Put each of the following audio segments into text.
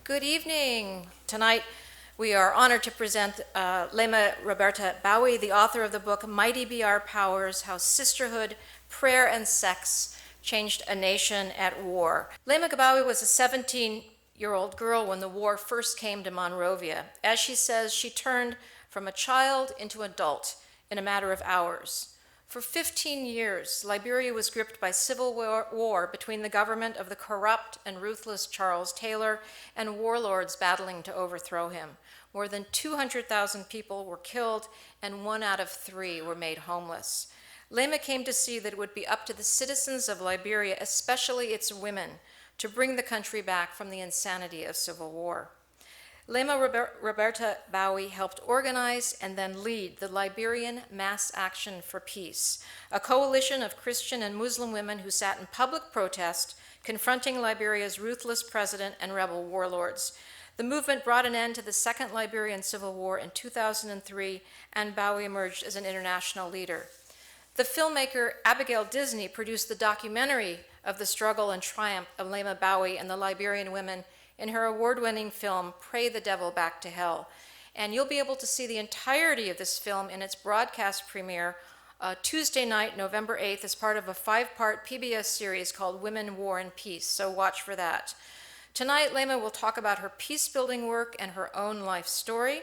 Good evening. Tonight we are honored to present Leymah Roberta Gbowee, the author of the book Mighty Be Our Powers, How Sisterhood, Prayer, and Sex Changed a Nation at War. Leymah Gbowee was a 17-year-old girl when the war first came to Monrovia. As she says, she turned from a child into an adult in a matter of hours. For 15 years, Liberia was gripped by civil war between the government of the corrupt and ruthless Charles Taylor and warlords battling to overthrow him. More than 200,000 people were killed, and 1 out of 3 were made homeless. Leymah came to see that it would be up to the citizens of Liberia, especially its women, to bring the country back from the insanity of civil war. Leymah Roberta Gbowee helped organize and then lead the Liberian Mass Action for Peace, a coalition of Christian and Muslim women who sat in public protest, confronting Liberia's ruthless president and rebel warlords. The movement brought an end to the Second Liberian Civil War in 2003, and Gbowee emerged as an international leader. The filmmaker Abigail Disney produced the documentary of the struggle and triumph of Leymah Gbowee and the Liberian women in her award-winning film, Pray the Devil Back to Hell. And you'll be able to see the entirety of this film in its broadcast premiere Tuesday night, November 8th, as part of a 5-part PBS series called Women, War, and Peace, so watch for that. Tonight, Leymah will talk about her peace-building work and her own life story,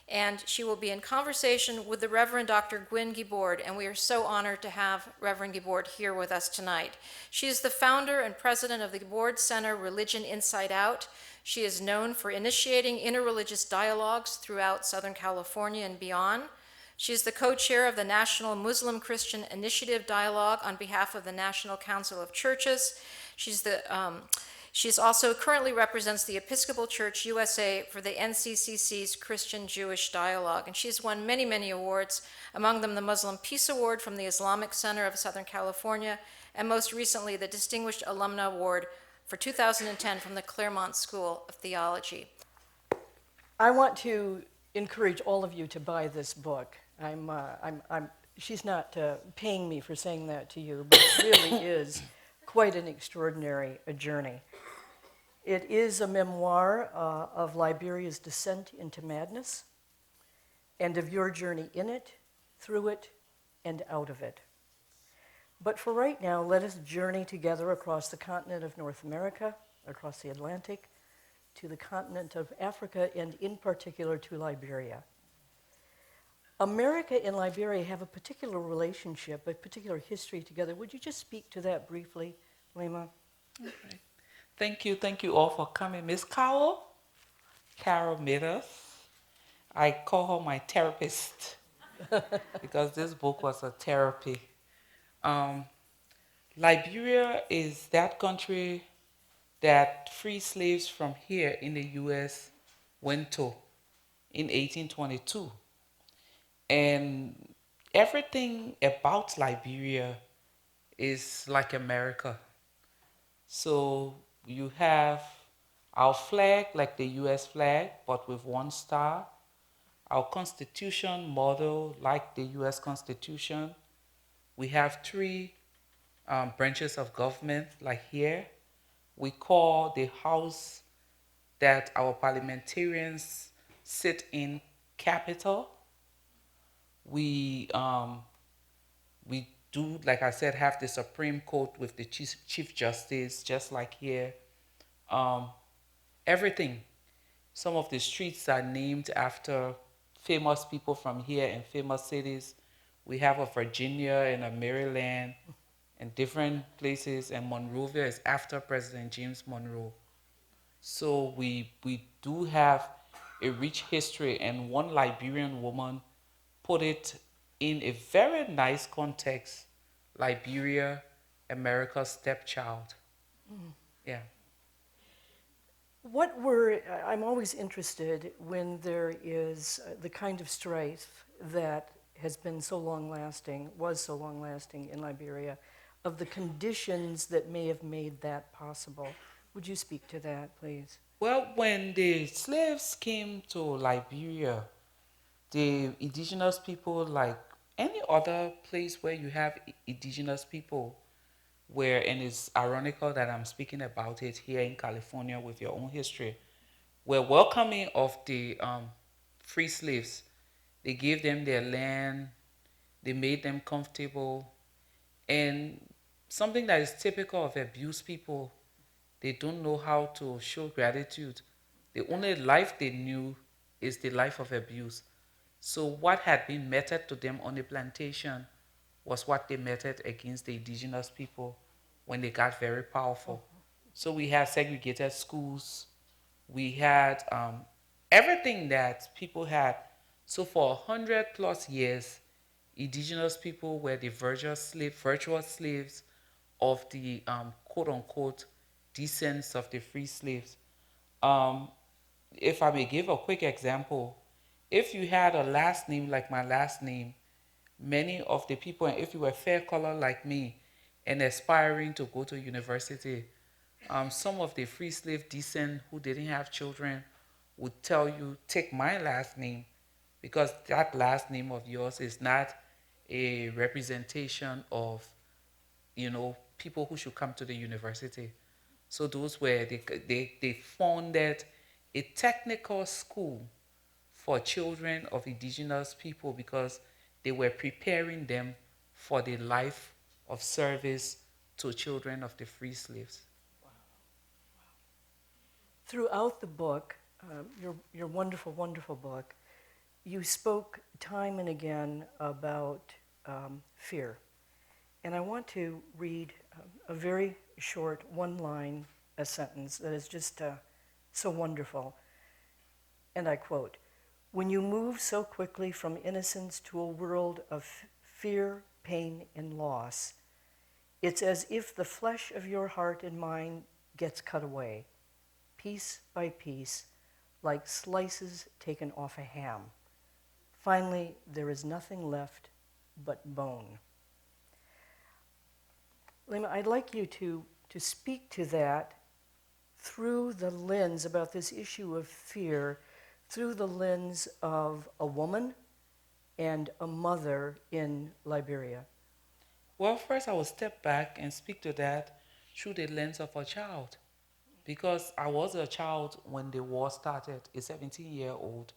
and she will be in conversation with the Reverend Dr. Gwynne Guibord, and we are so honored to have Reverend Guibord here with us tonight. She is the founder and president of the Guibord Center Religion Inside Out. She is known for initiating interreligious dialogues throughout Southern California and beyond. She is the co-chair of the National Muslim Christian Initiative Dialogue on behalf of the National Council of Churches. She's also currently represents the Episcopal Church USA for the NCCC's Christian-Jewish Dialogue, and she's won many, many awards, among them the Muslim Peace Award from the Islamic Center of Southern California, and most recently the Distinguished Alumna Award for 2010 from the Claremont School of Theology. I want to encourage all of you to buy this book. She's not paying me for saying that to you, but it really is quite an extraordinary journey. It is a memoir of Liberia's descent into madness and of your journey in it, through it, and out of it. But for right now, let us journey together across the continent of North America, across the Atlantic, to the continent of Africa, and in particular to Liberia. America and Liberia have a particular relationship, a particular history together. Would you just speak to that briefly, Leymah? Okay. Thank you all for coming. Miss Carol made us. I call her my therapist because this book was a therapy. Liberia is that country that free slaves from here in the U.S. went to in 1822. And everything about Liberia is like America. So you have our flag, like the US flag, but with 1 star. Our constitution model, like the US Constitution. We have 3 branches of government, like here. We call the house that our parliamentarians sit in Capitol. We do, like I said, have the Supreme Court with the Chief Justice, just like here. Everything. Some of the streets are named after famous people from here and famous cities. We have a Virginia and a Maryland and different places, and Monrovia is after President James Monroe. So we do have a rich history, and one Liberian woman put it in a very nice context: Liberia, America's stepchild. Yeah. I'm always interested when there is the kind of strife that has been so long-lasting, was so long-lasting in Liberia, of the conditions that may have made that possible. Would you speak to that, please? Well, when the slaves came to Liberia, the indigenous people, like any other place where you have indigenous people, and it's ironical that I'm speaking about it here in California with your own history, were welcoming of the free slaves. They gave them their land, they made them comfortable, and something that is typical of abused people, they don't know how to show gratitude. The only life they knew is the life of abuse. So what had been meted to them on the plantation was what they meted against the indigenous people when they got very powerful. So we had segregated schools, we had everything that people had. So for 100 plus years, indigenous people were the virtual slaves of the quote unquote descendants of the free slaves. Um, if I may give a quick example, if you had a last name like my last name, many of the people, and if you were fair color like me and aspiring to go to university, some of the free slave descent who didn't have children would tell you, take my last name, because that last name of yours is not a representation of, people who should come to the university. So those were, they founded a technical school for children of indigenous people because they were preparing them for the life of service to children of the free slaves. Throughout the book, your wonderful, wonderful book, you spoke time and again about fear. And I want to read a very short one-line, a sentence that is just so wonderful. And I quote, "When you move so quickly from innocence to a world of fear, pain, and loss, it's as if the flesh of your heart and mind gets cut away, piece by piece, like slices taken off a ham. Finally, there is nothing left but bone." Leymah, I'd like you to speak to that through the lens about this issue of fear, through the lens of a woman and a mother in Liberia. Well, first I will step back and speak to that through the lens of a child. Because I was a child when the war started, a 17-year-old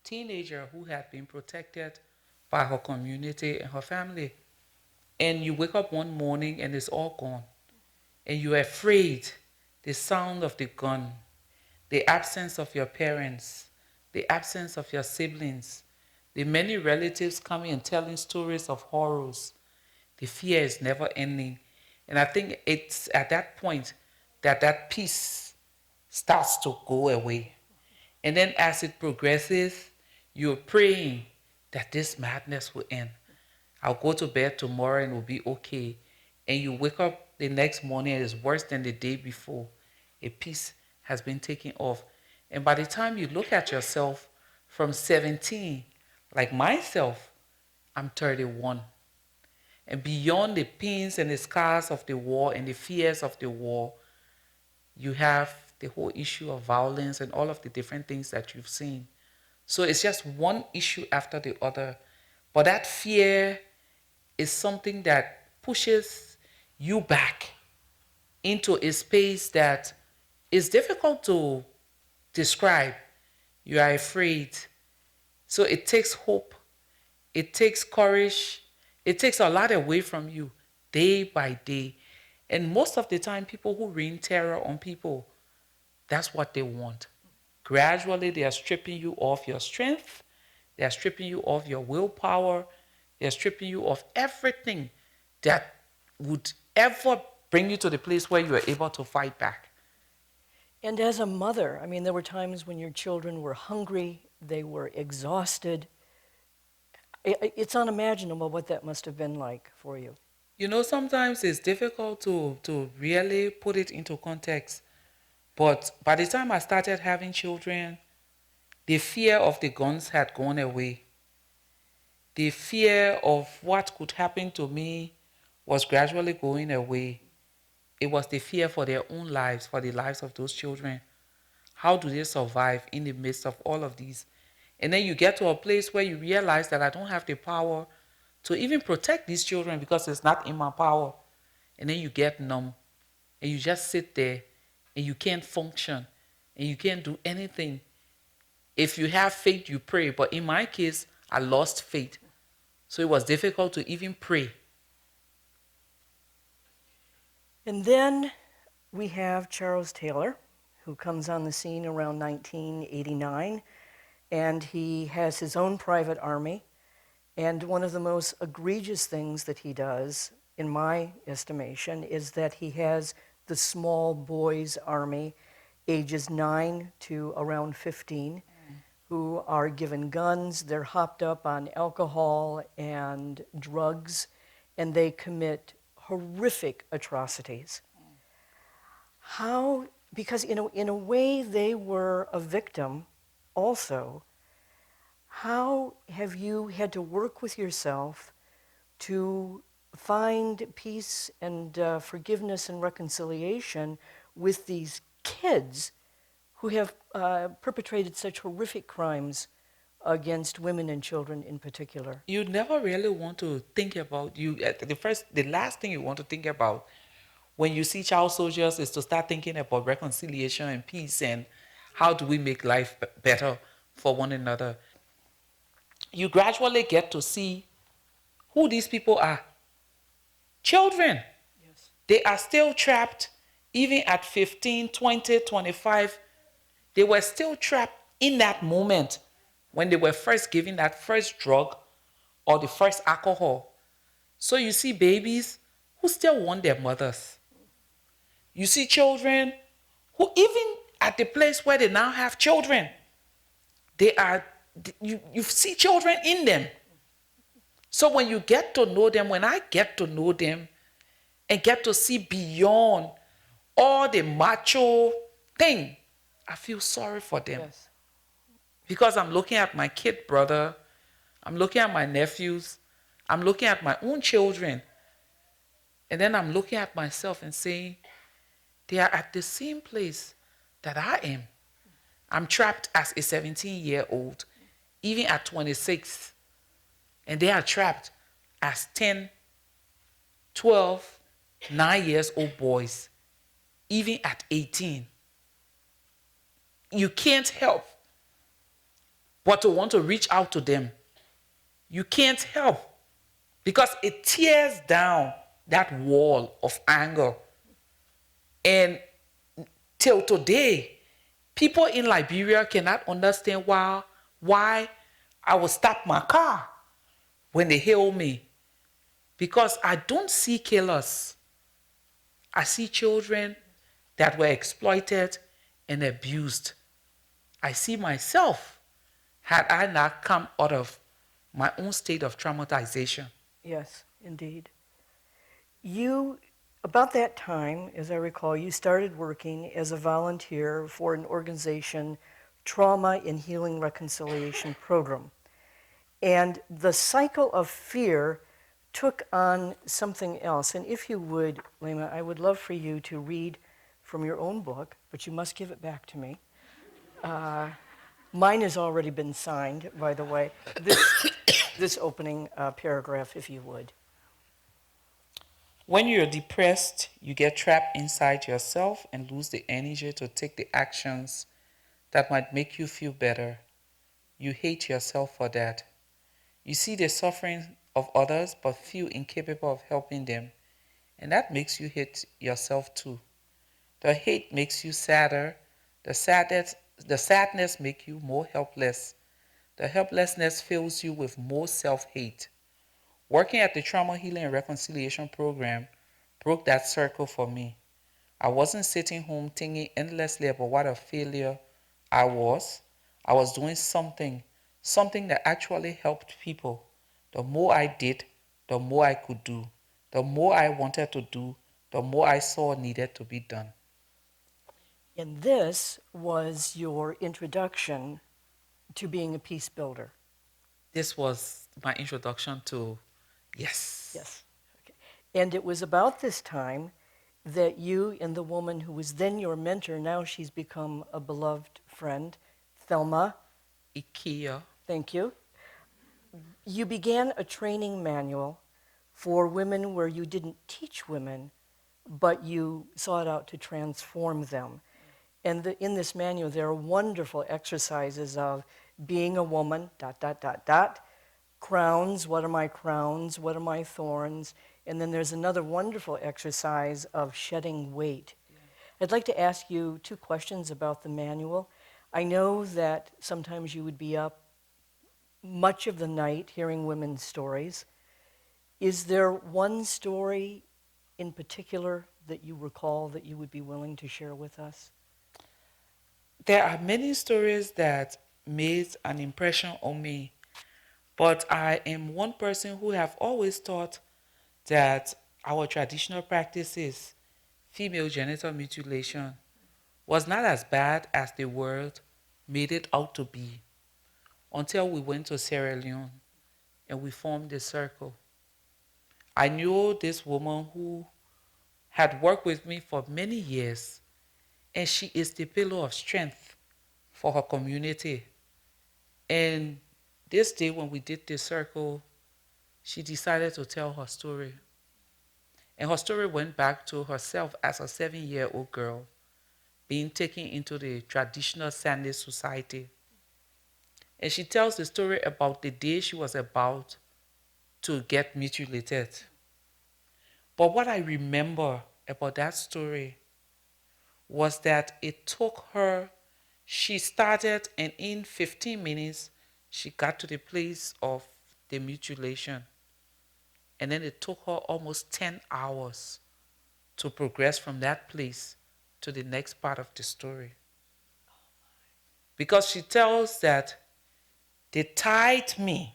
teenager who had been protected by her community and her family. And you wake up one morning and it's all gone. And you're afraid, the sound of the gun, the absence of your parents, the absence of your siblings, the many relatives coming and telling stories of horrors. The fear is never ending. And I think it's at that point that that peace starts to go away. And then as it progresses, you're praying that this madness will end. I'll go to bed tomorrow and it'll be okay. And you wake up the next morning and it's worse than the day before. A piece has been taken off. And by the time you look at yourself from 17, like myself, I'm 31. And beyond the pains and the scars of the war and the fears of the war, you have the whole issue of violence and all of the different things that you've seen. So it's just one issue after the other. But that fear is something that pushes you back into a space that is difficult to describe. You are afraid. So it takes hope. It takes courage. It takes a lot away from you day by day. And most of the time, people who rain terror on people, that's what they want. Gradually, they are stripping you of your strength. They are stripping you of your willpower. They are stripping you of everything that would ever bring you to the place where you are able to fight back. And as a mother, I mean, there were times when your children were hungry, they were exhausted. It's unimaginable what that must have been like for you. You know, sometimes it's difficult to really put it into context. But by the time I started having children, the fear of the guns had gone away. The fear of what could happen to me was gradually going away. It was the fear for their own lives, for the lives of those children. How do they survive in the midst of all of these? And then you get to a place where you realize that I don't have the power to even protect these children because it's not in my power. And then you get numb and you just sit there and you can't function. and you can't do anything. If you have faith, you pray. But in my case, I lost faith. So it was difficult to even pray. And then we have Charles Taylor, who comes on the scene around 1989, and he has his own private army. And one of the most egregious things that he does, in my estimation, is that he has the small boys' army, ages 9 to around 15, who are given guns, they're hopped up on alcohol and drugs, and they commit horrific atrocities. How, because in a way they were a victim also, how have you had to work with yourself to find peace and forgiveness and reconciliation with these kids who have perpetrated such horrific crimes against women and children in particular? You never really want to think about the last thing you want to think about when you see child soldiers is to start thinking about reconciliation and peace and how do we make life better for one another. You gradually get to see who these people are. Children. Yes. They are still trapped even at 15, 20, 25. They were still trapped in that moment when they were first given that first drug or the first alcohol. So you see babies who still want their mothers. You see children who even at the place where they now have children, you see children in them. So when you get to know them, when I get to know them and get to see beyond all the macho thing, I feel sorry for them. Yes. Because I'm looking at my kid brother, I'm looking at my nephews, I'm looking at my own children, and then I'm looking at myself and saying, they are at the same place that I am. I'm trapped as a 17-year-old, even at 26, and they are trapped as 10, 12, 9-year-old boys, even at 18. You can't help but to want to reach out to them. You can't help because it tears down that wall of anger. And till today, people in Liberia cannot understand why I will stop my car when they hail me. Because I don't see killers. I see children that were exploited and abused. I see myself, had I not come out of my own state of traumatization. Yes, indeed. You, about that time, as I recall, you started working as a volunteer for an organization, Trauma and Healing Reconciliation Program. And the cycle of fear took on something else. And if you would, Leymah, I would love for you to read from your own book, but you must give it back to me. Mine has already been signed, by the way. This opening paragraph, if you would. When you're depressed, you get trapped inside yourself and lose the energy to take the actions that might make you feel better. You hate yourself for that. You see the suffering of others but feel incapable of helping them, and that makes you hate yourself too. The hate makes you sadder. The sadness makes you more helpless. The helplessness fills you with more self-hate. Working at the Trauma Healing and Reconciliation Program broke that circle for me. I wasn't sitting home thinking endlessly about what a failure I was. I was doing something that actually helped people. The more I did, the more I could do. The more I wanted to do, the more I saw needed to be done. And this was your introduction to being a peace builder. This was my introduction to, yes. Yes. Okay. And it was about this time that you and the woman who was then your mentor, now she's become a beloved friend, Thelma. IKEA. Thank you. You began a training manual for women where you didn't teach women, but you sought out to transform them. And in this manual, there are wonderful exercises of being a woman, dot, dot, dot, dot, crowns, what are my crowns, what are my thorns, and then there's another wonderful exercise of shedding weight. I'd like to ask you 2 questions about the manual. I know that sometimes you would be up much of the night hearing women's stories. Is there one story in particular that you recall that you would be willing to share with us? There are many stories that made an impression on me, but I am one person who have always thought that our traditional practices, female genital mutilation, was not as bad as the world made it out to be until we went to Sierra Leone and we formed a circle. I knew this woman who had worked with me for many years, and she is the pillar of strength for her community. And this day when we did the circle, she decided to tell her story. And her story went back to herself as a 7-year-old girl being taken into the traditional Sande society. And she tells the story about the day she was about to get mutilated. But what I remember about that story was that it took her, she started, and in 15 minutes, she got to the place of the mutilation. And then it took her almost 10 hours to progress from that place to the next part of the story. Because she tells that they tied me.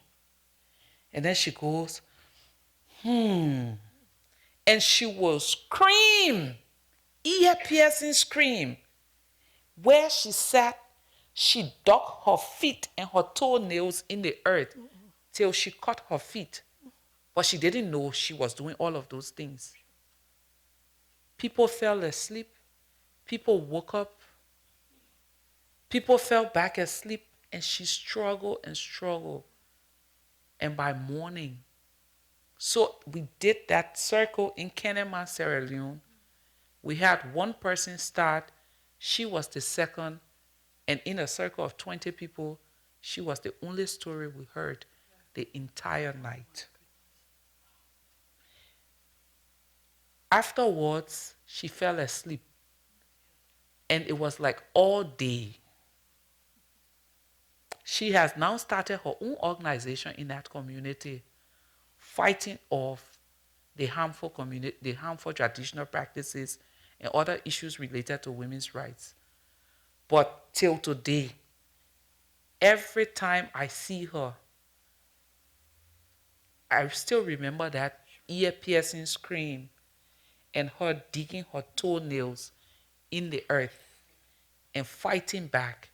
And then she goes, and she will scream, ear-piercing scream. Where she sat, she dug her feet and her toenails in the earth till she cut her feet. But she didn't know she was doing all of those things. People fell asleep. People woke up. People fell back asleep, and she struggled and struggled. And by morning, so we did that circle in Kenema, Sierra Leone. We had one person start. She was the second. And in a circle of 20 people, she was the only story we heard the entire night. Afterwards, she fell asleep. And it was like all day. She has now started her own organization in that community, fighting off the harmful traditional practices and other issues related to women's rights. But till today, every time I see her, I still remember that ear-piercing scream and her digging her toenails in the earth and fighting back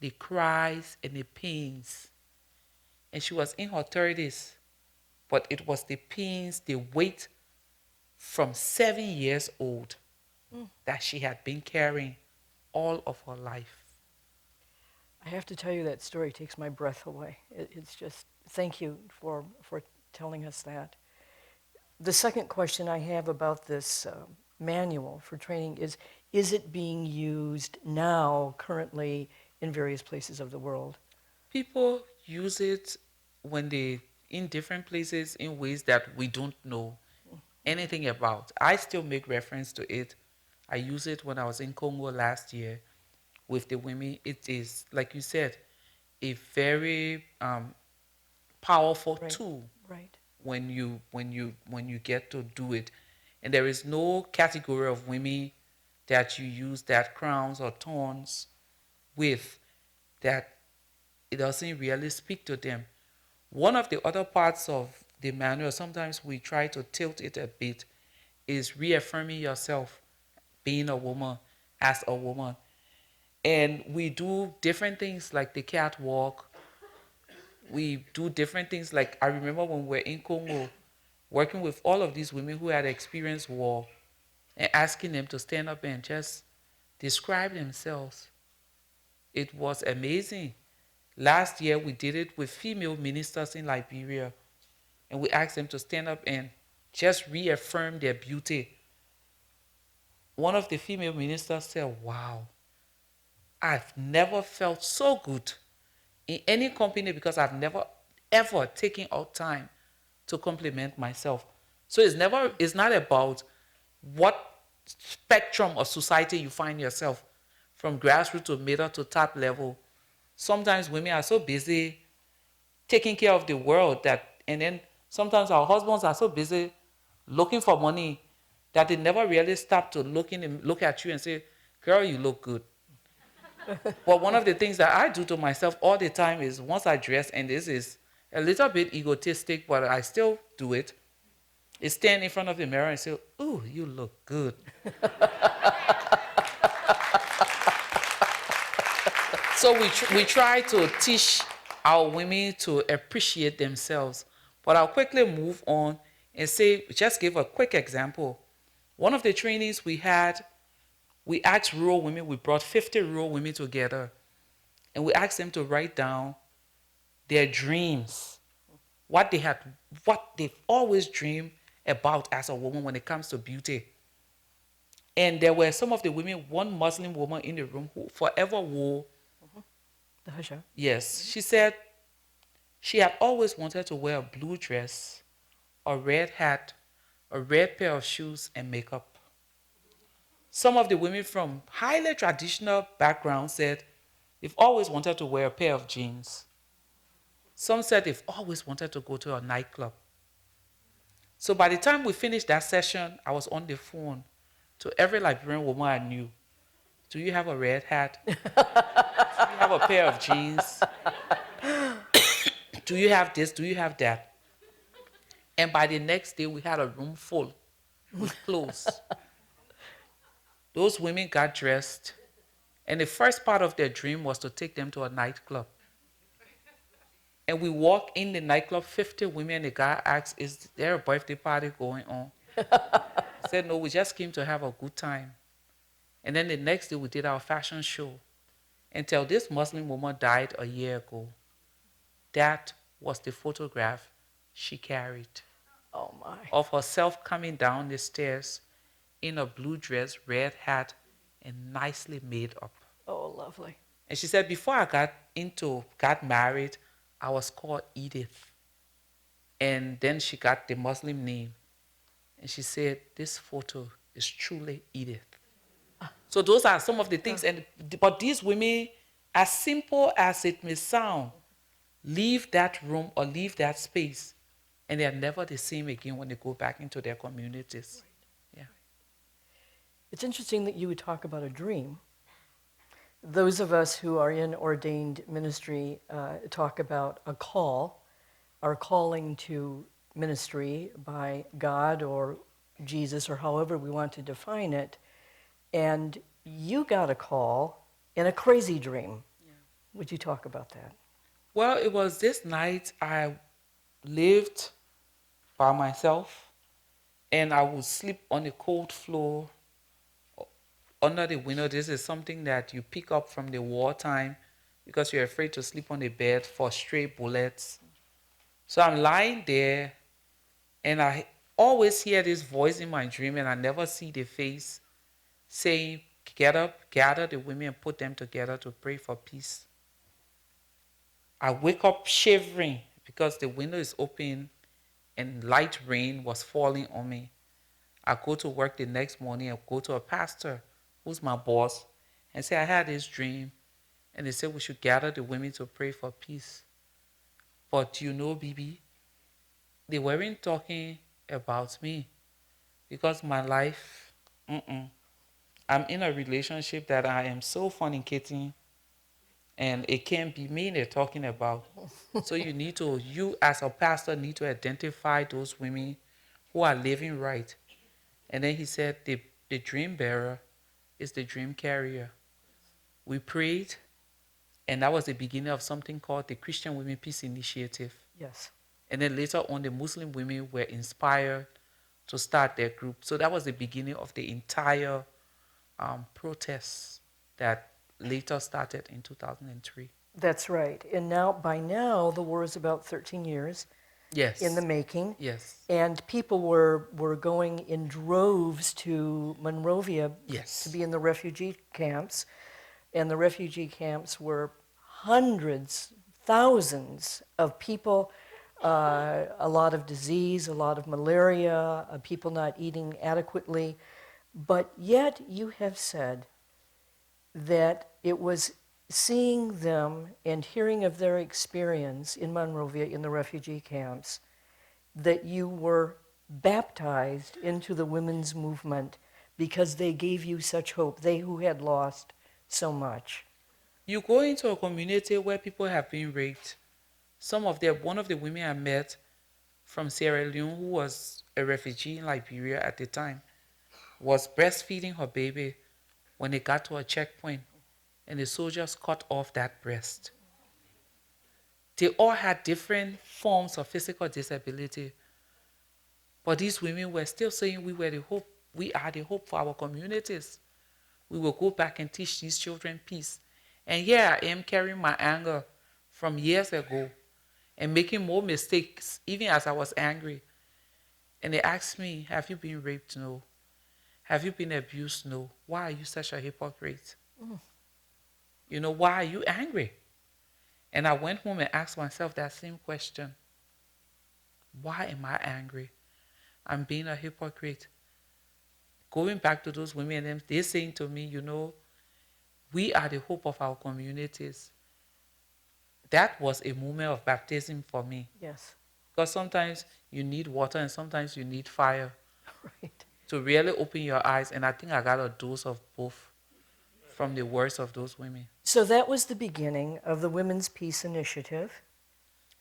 the cries and the pains. And she was in her 30s, but it was the pains, the weight from 7 years old that she had been carrying all of her life. I have to tell you, that story takes my breath away. It's just, thank you for telling us that. The second question I have about this manual for training is it being used now, currently, in various places of the world? People use it in different places in ways that we don't know anything about. I still make reference to it. I use it when I was in Congo last year with the women. It is, like you said, a very powerful tool. Right. When you get to do it. And there is no category of women that you use that crowns or thorns with that it doesn't really speak to them. One of the other parts of the manual, sometimes we try to tilt it a bit, is reaffirming yourself, being a woman, as a woman. And we do different things like the catwalk. We do different things like, I remember when we were in Congo, working with all of these women who had experienced war and asking them to stand up and just describe themselves. It was amazing. Last year, we did it with female ministers in Liberia, and we asked them to stand up and just reaffirm their beauty. One of the female ministers said, wow, I've never felt so good in any company because I've never ever taken out time to compliment myself. So it's not about what spectrum of society you find yourself, from grassroots to middle to top level. Sometimes women are so busy taking care of the world and then sometimes our husbands are so busy looking for money that they never really stop to look at you and say, girl, you look good. But one of the things that I do to myself all the time is once I dress, and this is a little bit egotistic, but I still do it, is stand in front of the mirror and say, ooh, you look good. So we try to teach our women to appreciate themselves. But I'll quickly move on and just give a quick example. One of the trainings we had, we asked rural women, we brought 50 rural women together, and we asked them to write down their dreams, what they've always dreamed about as a woman when it comes to beauty. And there were some of the women, one Muslim woman in the room who forever wore the hijab. Yes, she said she had always wanted to wear a blue dress, a red hat, a red pair of shoes, and makeup. Some of the women from highly traditional backgrounds said they've always wanted to wear a pair of jeans. Some said they've always wanted to go to a nightclub. So by the time we finished that session, I was on the phone to every Liberian woman I knew. Do you have a red hat? Do you have a pair of jeans? Do you have this? Do you have that? And by the next day, we had a room full with clothes. Those women got dressed, and the first part of their dream was to take them to a nightclub. And we walk in the nightclub, 50 women, and the guy asked, is there a birthday party going on? I said, no, we just came to have a good time. And then the next day, we did our fashion show. Until this Muslim woman died a year ago. That was the photograph she carried. Oh, my. Of herself coming down the stairs in a blue dress, red hat, and nicely made up. Oh, lovely. And she said, before I got married, I was called Edith. And then she got the Muslim name. And she said, this photo is truly Edith. So those are some of the things. But these women, as simple as it may sound, leave that room or leave that space, and they are never the same again when they go back into their communities. Yeah. It's interesting that you would talk about a dream. Those of us who are in ordained ministry talk about a call, our calling to ministry by God or Jesus or however we want to define it. And you got a call in a crazy dream. Yeah. Would you talk about that? Well, it was this night I lived by myself, and I would sleep on the cold floor under the window. This is something that you pick up from the wartime because you're afraid to sleep on the bed for stray bullets. So I'm lying there, and I always hear this voice in my dream, and I never see the face saying, get up, gather the women and put them together to pray for peace. I wake up shivering because the window is open and light rain was falling on me. I go to work the next morning and go to a pastor who's my boss and say, I had this dream. And they said we should gather the women to pray for peace. But you know, Bibi, they weren't talking about me because my life, I'm in a relationship that I am so fornicating, and it can't be me they're talking about. So you as a pastor need to identify those women who are living right. And then he said the dream bearer is the dream carrier. We prayed, and that was the beginning of something called the Christian Women Peace Initiative. Yes. And then later on, the Muslim women were inspired to start their group. So that was the beginning of the entire protests that later started in 2003. That's right. And by now, the war is about 13 years in the making. Yes. And people were going in droves to Monrovia to be in the refugee camps. and the refugee camps were hundreds, thousands of people, a lot of disease, a lot of malaria, people not eating adequately. But yet you have said that it was seeing them and hearing of their experience in Monrovia in the refugee camps that you were baptized into the women's movement because they gave you such hope, they who had lost so much. You go into a community where people have been raped. One of the women I met from Sierra Leone, who was a refugee in Liberia at the time, was breastfeeding her baby when they got to a checkpoint and the soldiers cut off that breast. They all had different forms of physical disability, but these women were still saying we are the hope for our communities. We will go back and teach these children peace. And here I am carrying my anger from years ago and making more mistakes, even as I was angry. And they asked me, have you been raped? No. Have you been abused? No. Why are you such a hypocrite? You know, why are you angry? And I went home and asked myself that same question. Why am I angry? I'm being a hypocrite. Going back to those women, and they're saying to me, you know, we are the hope of our communities. That was a moment of baptism for me. Yes. Because sometimes you need water and sometimes you need fire. Right. To really open your eyes. And I think I got a dose of both from the words of those women. So that was the beginning of the Women's Peace Initiative.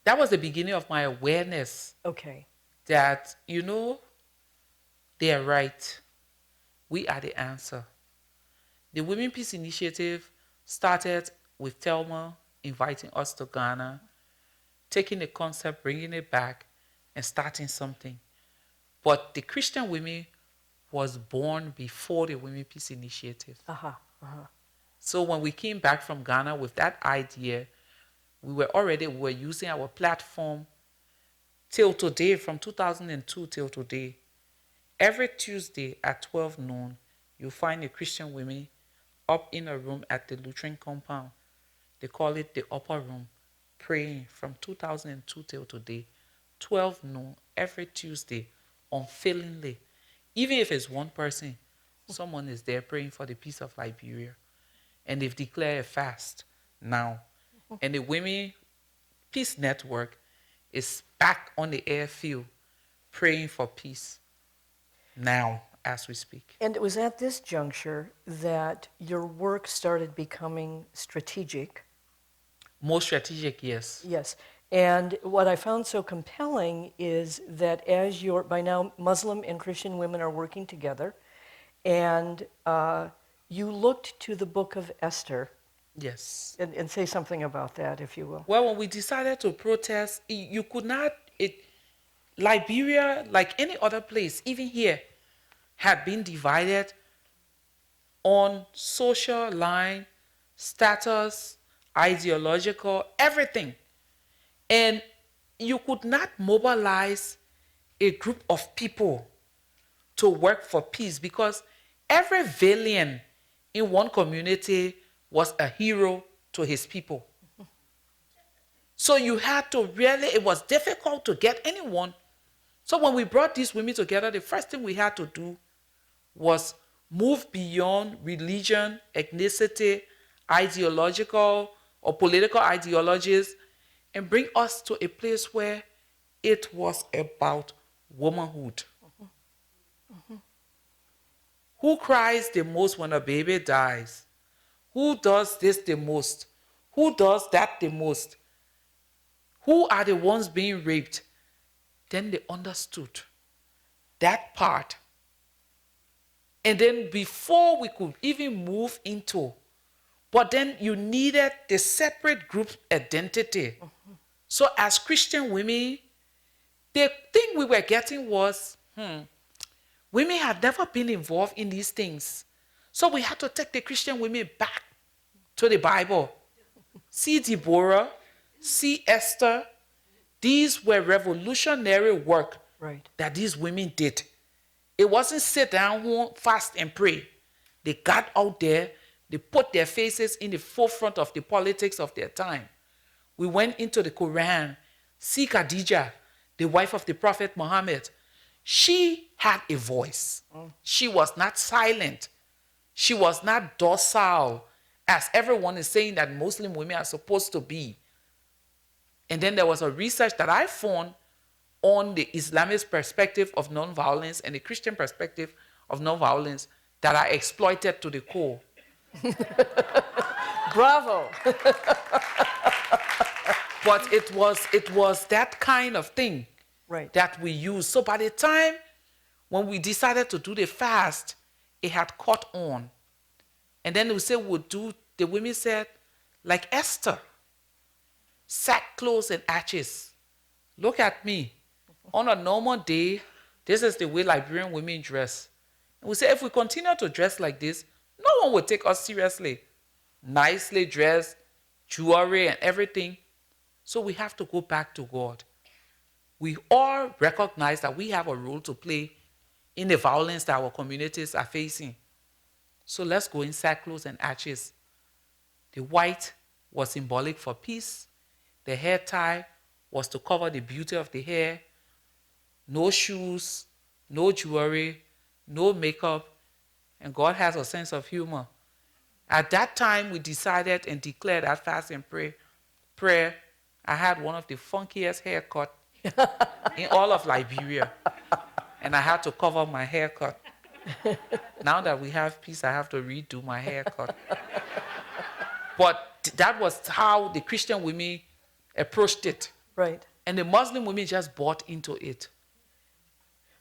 That was the beginning of my awareness. Okay. That, you know, they are right. We are the answer. The Women's Peace Initiative started with Thelma inviting us to Ghana, taking the concept, bringing it back, and starting something. But the Christian women was born before the Women's Peace Initiative. So when we came back from Ghana with that idea, we were using our platform till today, from 2002 till today. Every Tuesday at 12 noon, you'll find the Christian women up in a room at the Lutheran compound. They call it the upper room, praying from 2002 till today, 12 noon, every Tuesday, unfailingly. Even if it's one person, someone is there praying for the peace of Liberia. And they've declared a fast now. And the Women Peace Network is back on the airfield praying for peace now as we speak. And it was at this juncture that your work started becoming strategic. More strategic, yes. Yes. And what I found so compelling is that as by now Muslim and Christian women are working together, and you looked to the book of Esther. Yes. And say something about that, if you will. Well, when we decided to protest, you could not, Liberia, like any other place, even here, had been divided on social line, status, ideological, everything. And you could not mobilize a group of people to work for peace because every villain in one community was a hero to his people. So you had to it was difficult to get anyone. So when we brought these women together, the first thing we had to do was move beyond religion, ethnicity, ideological or political ideologies, and bring us to a place where it was about womanhood. Who cries the most when a baby dies? Who does this the most? Who does that the most? Who are the ones being raped? Then they understood that part. And then before we could even move into, but then you needed the separate group identity. So as Christian women, the thing we were getting was, women had never been involved in these things. So we had to take the Christian women back to the Bible. See Deborah, see Esther. These were revolutionary work that these women did. It wasn't sit down, fast and pray. They got out there, They put their faces in the forefront of the politics of their time. We went into the Quran. See Khadija, the wife of the Prophet Muhammad. She had a voice. She was not silent. She was not docile, as everyone is saying that Muslim women are supposed to be. And then there was a research that I found on the Islamist perspective of nonviolence and the Christian perspective of nonviolence that I exploited to the core. Bravo. But it was that kind of thing Right. that we used. So by the time when we decided to do the fast, it had caught on. And then we said the women said, like Esther, sackcloth and ashes. Look at me. On a normal day, this is the way Liberian women dress. And we say, if we continue to dress like this, no one will take us seriously. Nicely dressed, jewelry and everything. So we have to go back to God. We all recognize that we have a role to play in the violence that our communities are facing. So let's go in sackcloth and ashes. The white was symbolic for peace. The hair tie was to cover the beauty of the hair. No shoes, no jewelry, no makeup, and God has a sense of humor. At that time, we decided and declared that fast and prayer. I had one of the funkiest haircuts in all of Liberia, and I had to cover my haircut. Now that we have peace, I have to redo my haircut. But that was how the Christian women approached it. Right. And the Muslim women just bought into it.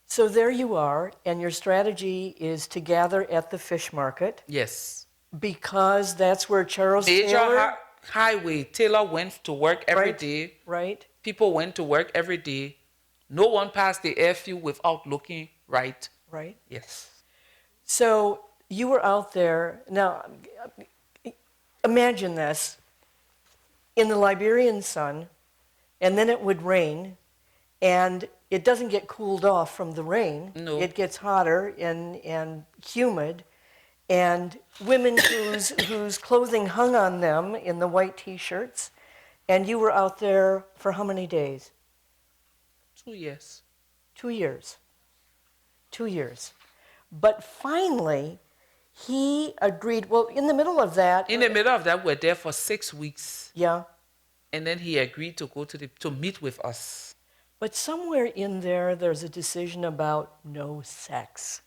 So there you are, and your strategy is to gather at the fish market Yes. because that's where Charles Taylor... Major highway. Taylor went to work every day. Right. People went to work every day. No one passed the airfield without looking right. Right. Yes. So you were out there. Now, imagine this. In the Liberian sun, and then it would rain, and it doesn't get cooled off from the rain. No. It gets hotter and humid, and women whose clothing hung on them in the white T-shirts, and you were out there for how many days? 2 years. 2 years. 2 years. But finally, he agreed. Well, in the middle of that... In the middle of that, we're there for 6 weeks. Yeah. And then he agreed to go to meet with us. But somewhere in there, there's a decision about no sex.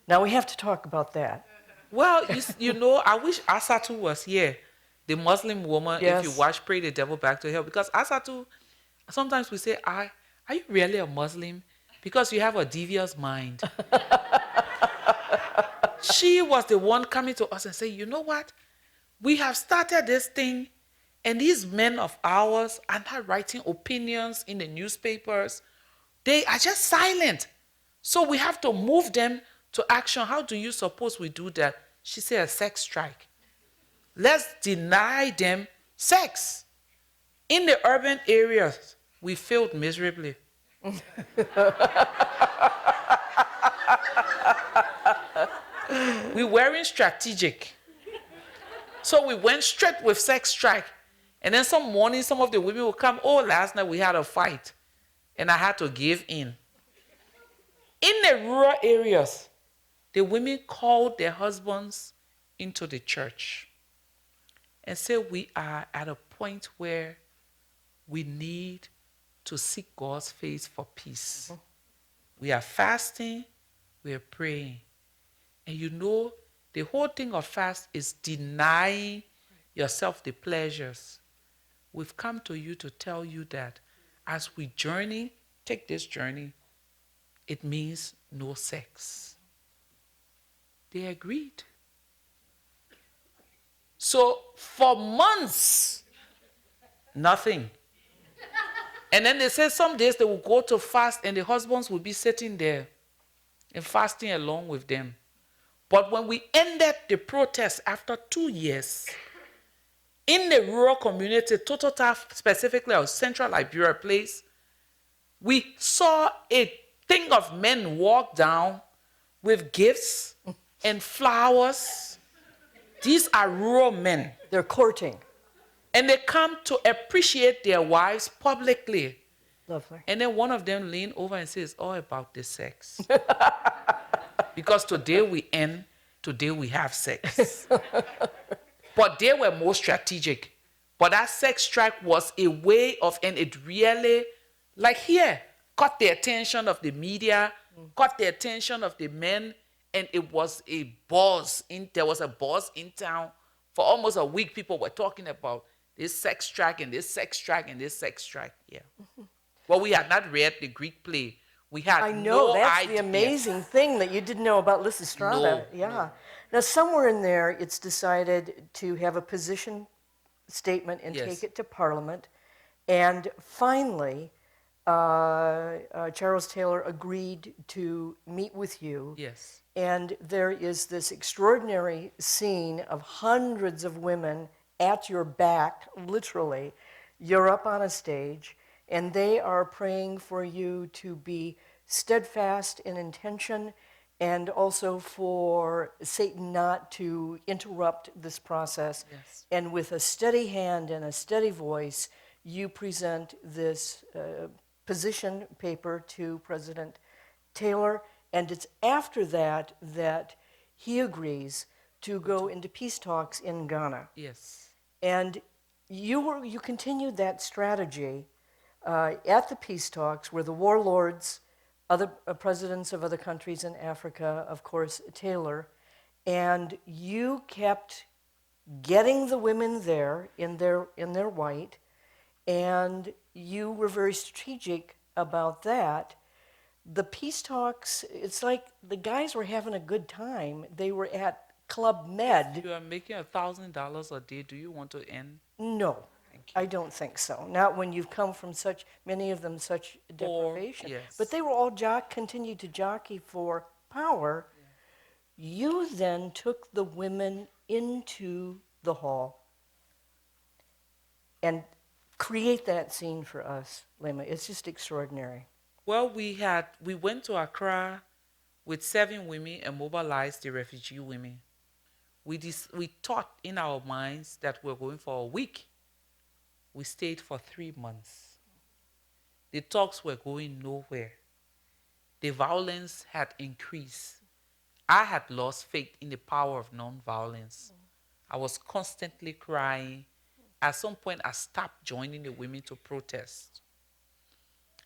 Now, we have to talk about that. Well, you know, I wish Asatu was here. The Muslim woman, Yes. if you watch Pray the Devil Back to Hell. Because Asatu, sometimes we say, are you really a Muslim? Because you have a devious mind. She was the one coming to us and saying, you know what? We have started this thing, and these men of ours are not writing opinions in the newspapers. They are just silent. So we have to move them to action. How do you suppose we do that? She said a sex strike. Let's deny them sex. In the urban areas, we failed miserably. We weren't strategic. So we went straight with sex strike. And then some morning, some of the women will come, oh, last night we had a fight. And I had to give in. In the rural areas, the women called their husbands into the church and said, we are at a point where we need to seek God's face for peace. We are fasting, we are praying. And you know, the whole thing of fast is denying yourself the pleasures. We've come to you to tell you that as we journey, take this journey, it means no sex. They agreed. So for months, nothing. And then they said some days they will go to fast and the husbands will be sitting there and fasting along with them. But when we ended the protest after 2 years, in the rural community, Totota, specifically our central Liberia place, we saw a thing of men walk down with gifts and flowers These are rural men. They're courting. And they come to appreciate their wives publicly. Lovely. And then one of them lean over and says, all about the sex. Because today we end, today we have sex. But they were more strategic. But that sex strike was a way of, and it really, like here, caught the attention of the media, caught the attention of the men, and it was a buzz. There was a buzz in town. For almost a week, people were talking about this sex strike and this sex strike and this sex strike. Yeah. Well, we had not read the Greek play. We had I know, no that's idea. the amazing thing that you didn't know about Lysistrata. No, Yeah. no. Now, somewhere in there, it's decided to have a position statement and Yes. take it to Parliament. And finally, Charles Taylor agreed to meet with you. Yes. And there is this extraordinary scene of hundreds of women at your back, literally. You're up on a stage, and they are praying for you to be steadfast in intention and also for Satan not to interrupt this process. Yes. And with a steady hand and a steady voice, you present this position paper to President Taylor, and it's after that that he agrees to go into peace talks in Ghana. Yes. And you continued that strategy at the peace talks, where the warlords, other presidents of other countries in Africa, of course, Taylor, and you kept getting the women there in their white, and you were very strategic about that. The peace talks, it's like the guys were having a good time. They were at Club Med. You are making $1,000 a day. Do you want to end? No, I don't think so. Not when you've come from such, many of them, such deprivation. Yes. But they were all continued to jockey for power. Yeah. You then took the women into the hall and create that scene for us, Leymah. It's just extraordinary. Well, we went to Accra with 7 women and mobilized the refugee women. We thought in our minds that we were going for a week. We stayed for 3 months. The talks were going nowhere. The violence had increased. I had lost faith in the power of nonviolence. I was constantly crying. At some point, I stopped joining the women to protest.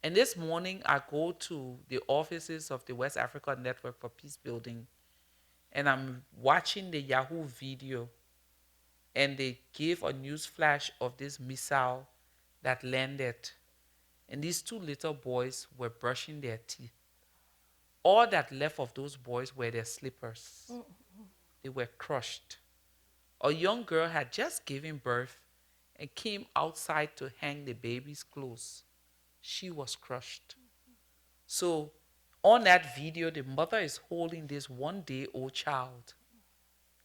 And this morning, I go to the offices of the West Africa Network for Peace Building, and I'm watching the Yahoo video, and they gave a news flash of this missile that landed. And these 2 little boys were brushing their teeth. All that left of those boys were their slippers. They were crushed. A young girl had just given birth and came outside to hang the baby's clothes. She was crushed. So on that video, the mother is holding this 1-day-old child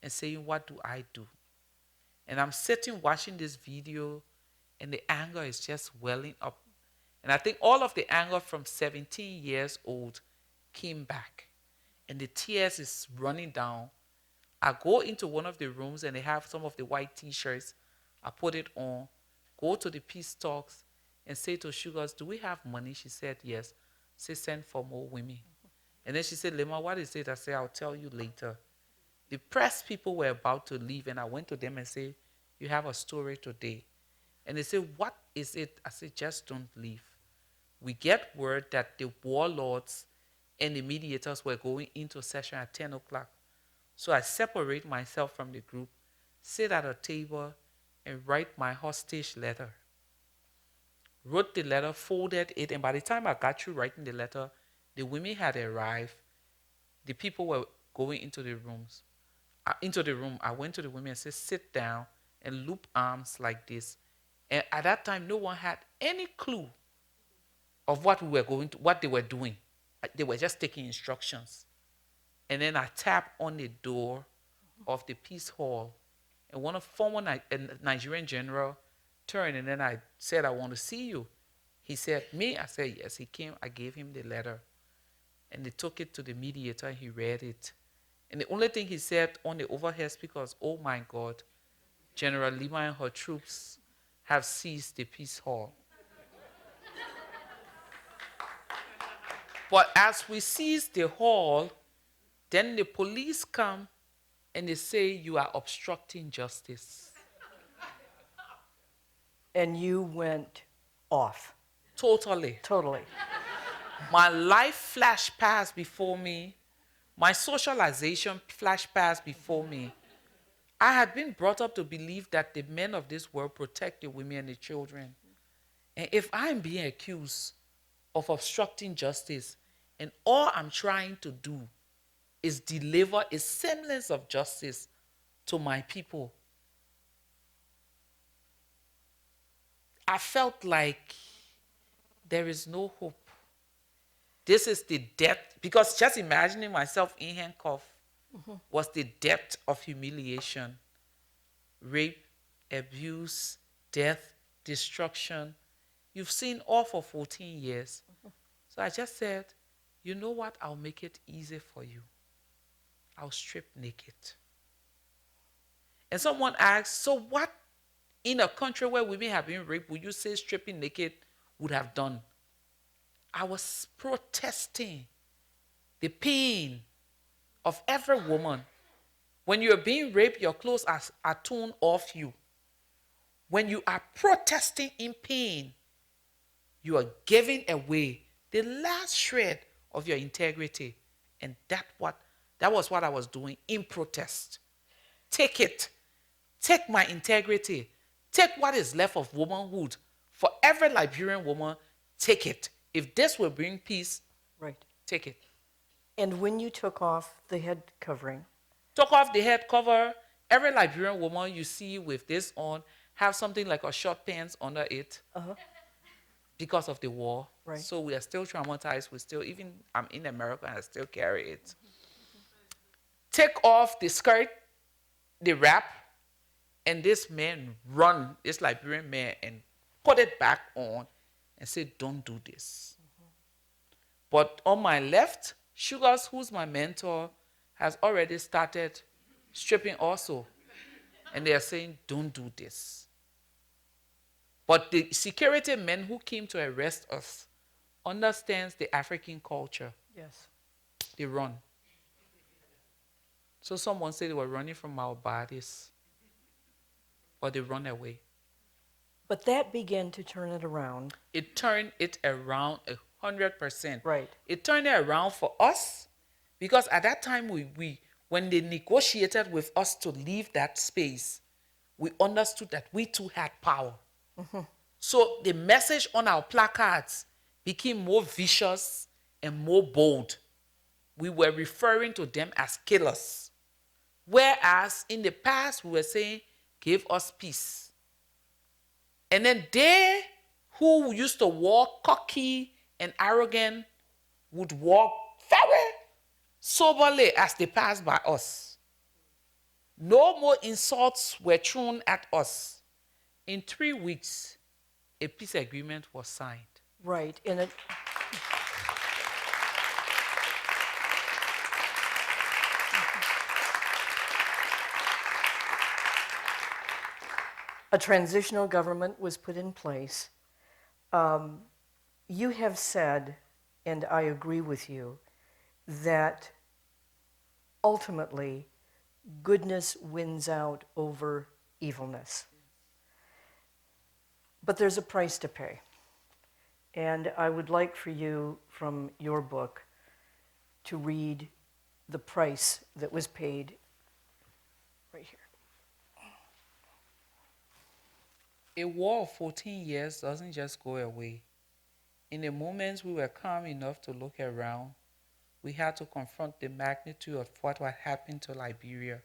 and saying, what do I do? And I'm sitting watching this video, and the anger is just welling up. And I think all of the anger from 17 years old came back. And the tears is running down. I go into one of the rooms, and they have some of the white T-shirts. I put it on, go to the peace talks, and say to Sugars, do we have money? She said, yes. Say, send for more women. And then she said, Leymah, what is it? I said, I'll tell you later. The press people were about to leave, and I went to them and said, you have a story today. And they said, what is it? I said, just don't leave. We get word that the warlords and the mediators were going into session at 10 o'clock. So I separate myself from the group, sit at a table, and write my hostage letter. Wrote the letter, folded it, and by the time I got through writing the letter, the women had arrived. The people were going into the rooms. Into the room, I went to the women and said, sit down and loop arms like this. And at that time, no one had any clue of what they were doing. They were just taking instructions. And then I tapped on the door of the peace hall, and one of former Nigerian general turned, and then I said, I want to see you. He said, me? I said, yes. He came, I gave him the letter, and they took it to the mediator, and he read it. And the only thing he said on the overhead speaker was, "Oh my God, General Leymah and her troops have seized the peace hall." But as we seize the hall, then the police come and they say, "You are obstructing justice." And you went off. Totally. Totally. My life flashed past before me. My socialization flashed past before me. I had been brought up to believe that the men of this world protect the women and the children. And if I'm being accused of obstructing justice, and all I'm trying to do is deliver a semblance of justice to my people, I felt like there is no hope. This is the depth, because just imagining myself in handcuffs was the depth of humiliation. Rape, abuse, death, destruction. You've seen all for 14 years. So I just said, you know what? I'll make it easy for you. I'll strip naked. And someone asked, so what in a country where women have been raped would you say stripping naked would have done? I was protesting the pain of every woman. When you're being raped, your clothes are torn off you. When you are protesting in pain, you are giving away the last shred of your integrity. And that was what I was doing in protest. Take it. Take my integrity. Take what is left of womanhood. For every Liberian woman, take it. If this will bring peace, Right. take it. And when you took off the head covering, Took off the head cover. Every Liberian woman you see with this on have something like a short pants under it because of the war. Right. So we are still traumatized. Even I'm in America and I still carry it. Take off the skirt, the wrap, and this man run, this Liberian man, and put it back on and say, don't do this. But on my left, Sugars, who's my mentor, has already started stripping also. And they are saying, don't do this. But the security men who came to arrest us understands the African culture. yes, They run. So someone said they were running from our bodies. But they run away. but that began to turn it around. It turned it around 100%. Right. It turned it around for us because at that time, when they negotiated with us to leave that space, we understood that we too had power. So the message on our placards became more vicious and more bold. We were referring to them as killers. Whereas in the past, we were saying, give us peace. And then they who used to walk cocky and arrogant would walk very soberly as they passed by us. No more insults were thrown at us. In 3 weeks, a peace agreement was signed. Right. And it, a transitional government was put in place. You have said, and I agree with you, that ultimately goodness wins out over evilness. But there's a price to pay. And I would like for you, from your book, to read the price that was paid right here. A war of 14 years doesn't just go away. In the moments we were calm enough to look around, we had to confront the magnitude of what had happened to Liberia.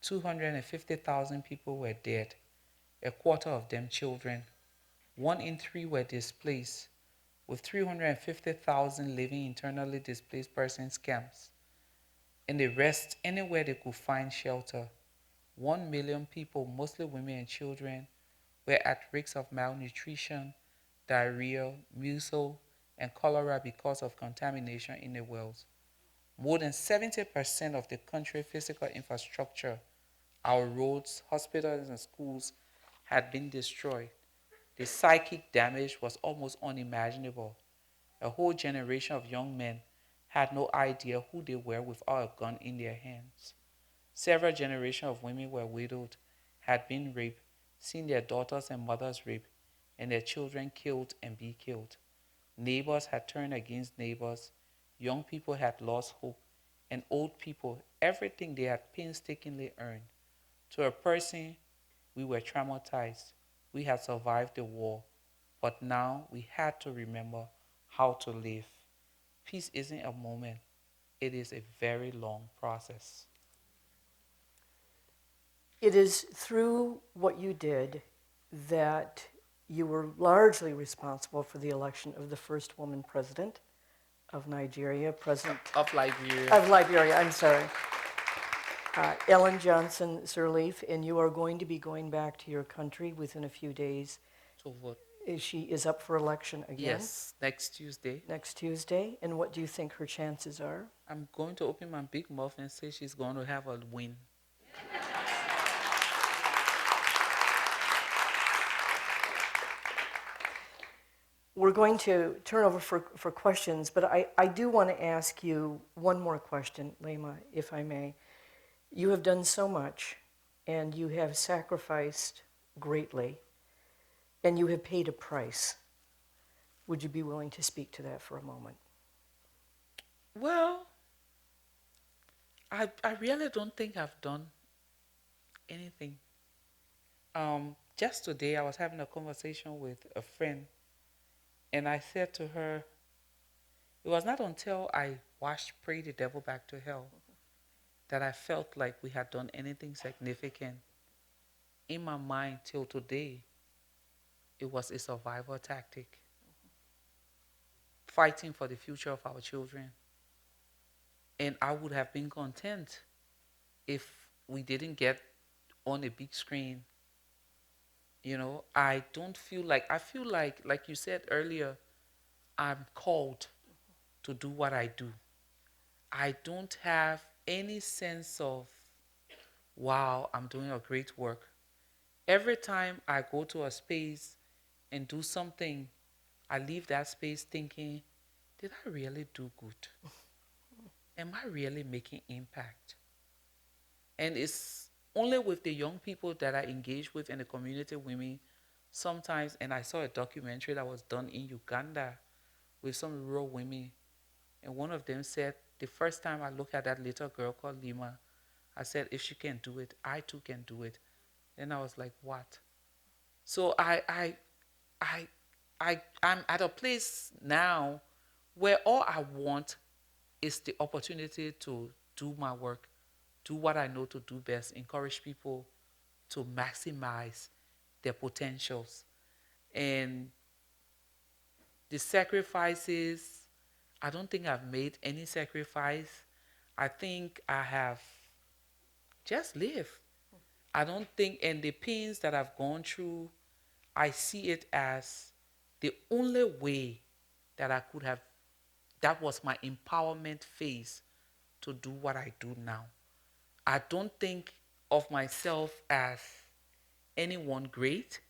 250,000 people were dead, a quarter of them children. 1 in 3 were displaced, with 350,000 living internally displaced persons camps, and the rest anywhere they could find shelter. 1 million people, mostly women and children, were at risk of malnutrition, diarrhea, measles, and cholera because of contamination in the wells. More than 70% of the country's physical infrastructure, our roads, hospitals, and schools, had been destroyed. The psychic damage was almost unimaginable. A whole generation of young men had no idea who they were without a gun in their hands. Several generations of women were widowed, had been raped, seen their daughters and mothers raped, and their children killed and be killed. Neighbors had turned against neighbors. Young people had lost hope, and old people everything they had painstakingly earned. To a person, we were traumatized. We had survived the war, but now we had to remember how to live. Peace isn't a moment, it is a very long process. It is through what you did that you were largely responsible for the election of the first woman president of Nigeria, President Of Liberia. of Liberia, I'm sorry, Ellen Johnson Sirleaf, and you are going to be going back to your country within a few days. To vote. She is up for election again Yes, next Tuesday. next Tuesday. And what do you think her chances are? I'm going to open my big mouth and say she's going to have a win. We're going to turn over for questions, but I do want to ask you one more question, Leymah, if I may. You have done so much, and you have sacrificed greatly, and you have paid a price. Would you be willing to speak to that for a moment? Well, I really don't think I've done anything. Just today, I was having a conversation with a friend, and I said to her, it was not until I watched Pray the Devil Back to Hell that I felt like we had done anything significant. In my mind, till today, it was a survival tactic. Fighting for the future of our children. And I would have been content if we didn't get on a big screen. I feel like you said earlier, I'm called to do what I do. I don't have any sense of, wow, I'm doing a great work. Every time I go to a space and do something, I leave that space thinking, did I really do good? Am I really making impact? And it's only with the young people that I engage with in the community women sometimes, and I saw a documentary that was done in Uganda with some rural women, and one of them said, the first time I looked at that little girl called Leymah, I said, if she can do it, I too can do it. And I was like, what? So I'm at a place now where all I want is the opportunity to do my work, do what I know to do best, encourage people to maximize their potentials. And the sacrifices, I don't think I've made any sacrifice. I think I have just lived. I don't think, and the pains that I've gone through, I see it as the only way that I could have, that was my empowerment phase to do what I do now. I don't think of myself as anyone great.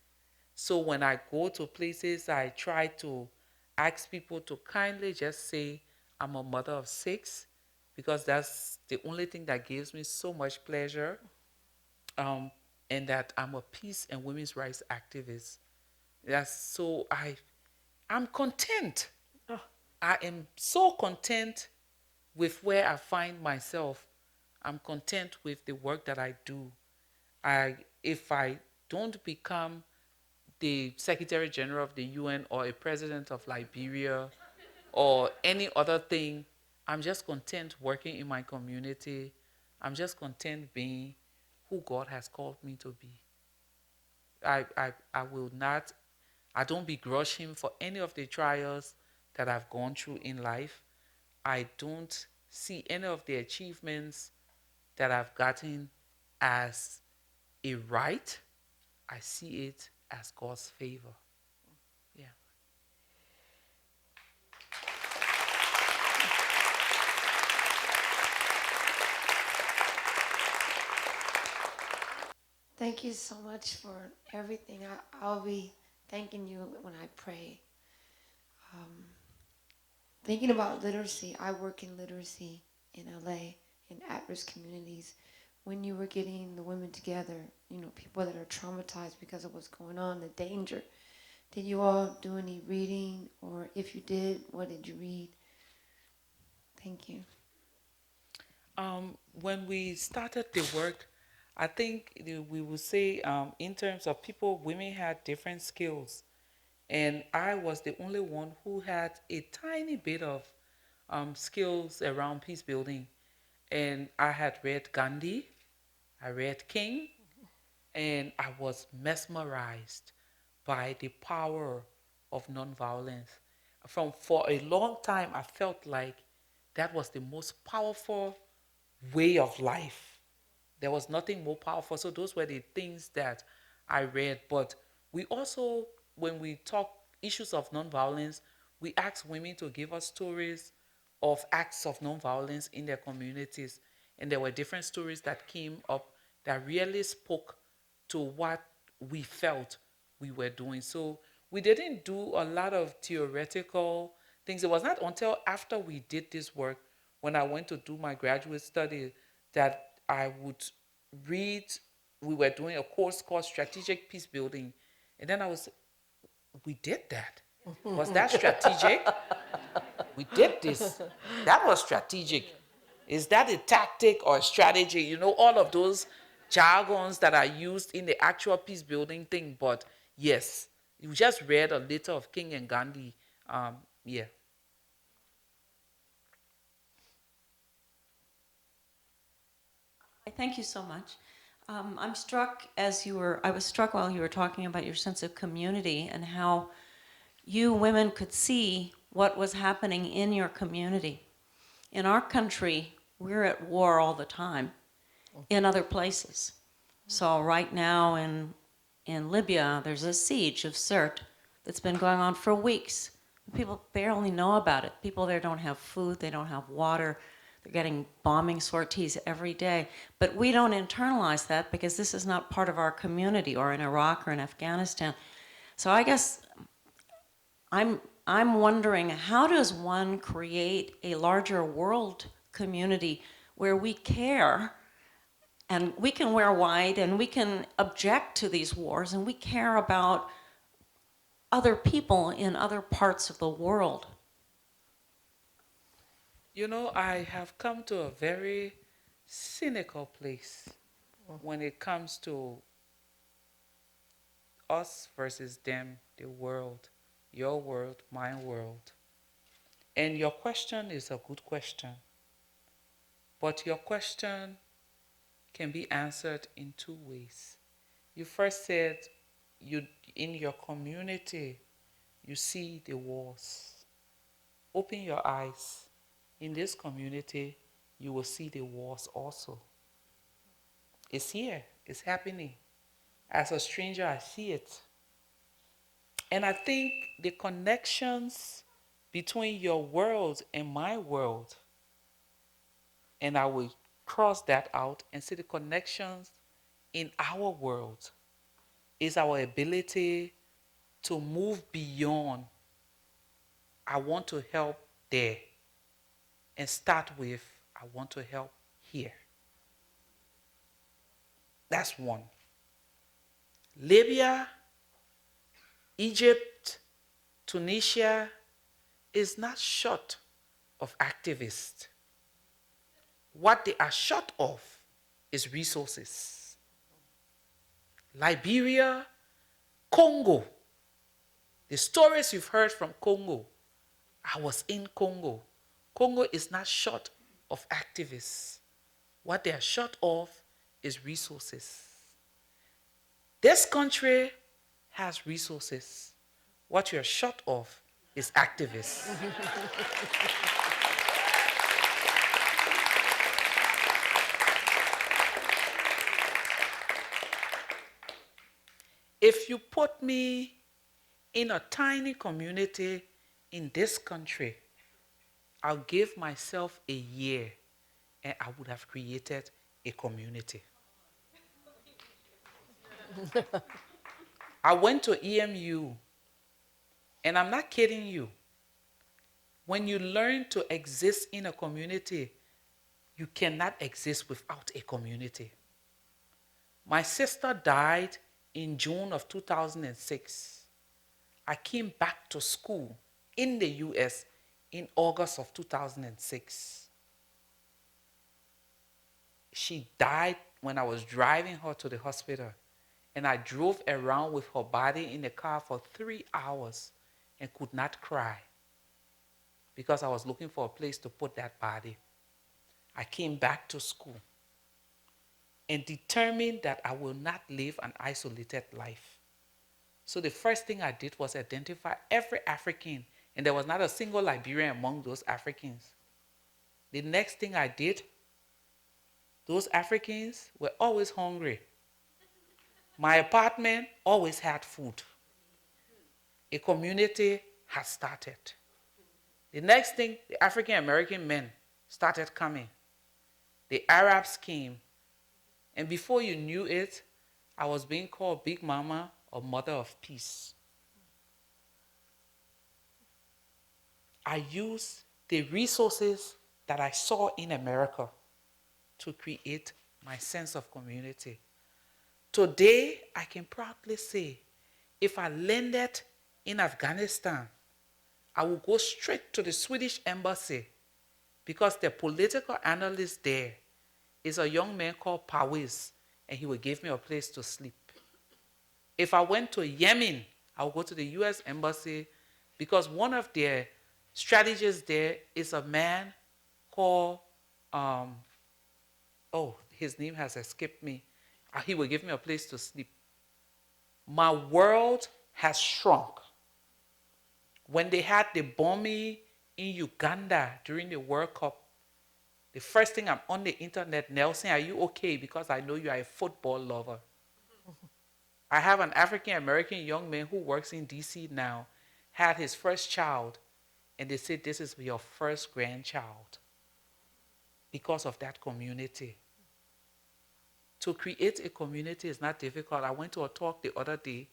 So when I go to places, I try to ask people to kindly just say, I'm a mother of 6, because that's the only thing that gives me so much pleasure. And that I'm a peace and women's rights activist. I'm content. Oh. I am so content with where I find myself. I'm content with the work that I do. If I don't become the Secretary General of the UN or a president of Liberia or any other thing, I'm just content working in my community. I'm just content being who God has called me to be. I will not, I don't begrudge him for any of the trials that I've gone through in life. I don't see any of the achievements that I've gotten as a right. I see it as God's favor. Yeah. Thank you so much for everything. I'll be thanking you when I pray. Um, Thinking about literacy, I work in literacy in LA, in at-risk communities. When you were getting the women together, people that are traumatized because of what's going on, the danger, did you all do any reading? Or if you did, what did you read? Thank you. When we started the work, I think we would say, in terms of people, women had different skills. And I was the only one who had a tiny bit of skills around peace building. And I had read Gandhi, I read King, and I was mesmerized by the power of nonviolence. For a long time, I felt like that was the most powerful way of life. There was nothing more powerful. So those were the things that I read. But we also, when we talk issues of nonviolence, we ask women to give us stories of acts of nonviolence in their communities. And there were different stories that came up that really spoke to what we felt we were doing. So we didn't do a lot of theoretical things. It was not until after we did this work, when I went to do my graduate study, that I would read. We were doing a course called Strategic Peace Building. And then we did that. Was that strategic? We did this. That was strategic. Is that a tactic or a strategy? All of those jargons that are used in the actual peace building thing. But yes, you just read a little of King and Gandhi. Yeah. Thank you so much. I was struck while you were talking about your sense of community and how you women could see what was happening in your community. In our country, we're at war all the time in other places. So right now in Libya, there's a siege of Sirte that's been going on for weeks. People barely know about it. People there don't have food, they don't have water, they're getting bombing sorties every day. But we don't internalize that because this is not part of our community, or in Iraq or in Afghanistan. So I guess I'm wondering, how does one create a larger world community where we care, and we can wear white and we can object to these wars, and we care about other people in other parts of the world? I have come to a very cynical place when it comes to us versus them, the world, your world, my world. And your question is a good question. But your question can be answered in two ways. You first said you in your community you see the wars. Open your eyes. In this community, you will see the wars also. It's here. It's happening. As a stranger, I see it. And I think the connections between your world and my world, and I will cross that out and see the connections in our world, is our ability to move beyond I want to help there and start with I want to help here. That's one. Libya, Egypt, Tunisia is not short of activists. What they are short of is resources. Liberia, Congo. The stories you've heard from Congo, I was in Congo. Congo is not short of activists. What they are short of is resources. This country has resources. What you're short of is activists. If you put me in a tiny community in this country, I'll give myself a year and I would have created a community. I went to EMU, and I'm not kidding you. When you learn to exist in a community, you cannot exist without a community. My sister died in June of 2006. I came back to school in the US in August of 2006. She died when I was driving her to the hospital, and I drove around with her body in the car for 3 hours and could not cry because I was looking for a place to put that body. I came back to school and determined that I will not live an isolated life. So the first thing I did was identify every African, and there was not a single Liberian among those Africans. The next thing I did, those Africans were always hungry. My apartment always had food. A community had started. The next thing, the African American men started coming. The Arabs came. And before you knew it, I was being called Big Mama or Mother of Peace. I used the resources that I saw in America to create my sense of community. Today, I can proudly say, if I landed in Afghanistan, I would go straight to the Swedish embassy because the political analyst there is a young man called Pawis, and he would give me a place to sleep. If I went to Yemen, I would go to the US embassy because one of their strategists there is a man called, his name has escaped me. He would give me a place to sleep. My world has shrunk. When they had the bombing in Uganda during the World Cup, the first thing I'm on the internet, Nelson, are you okay? Because I know you are a football lover. I have an African American young man who works in DC now, had his first child, and they said this is your first grandchild because of that community. To create a community is not difficult. I went to a talk the other day,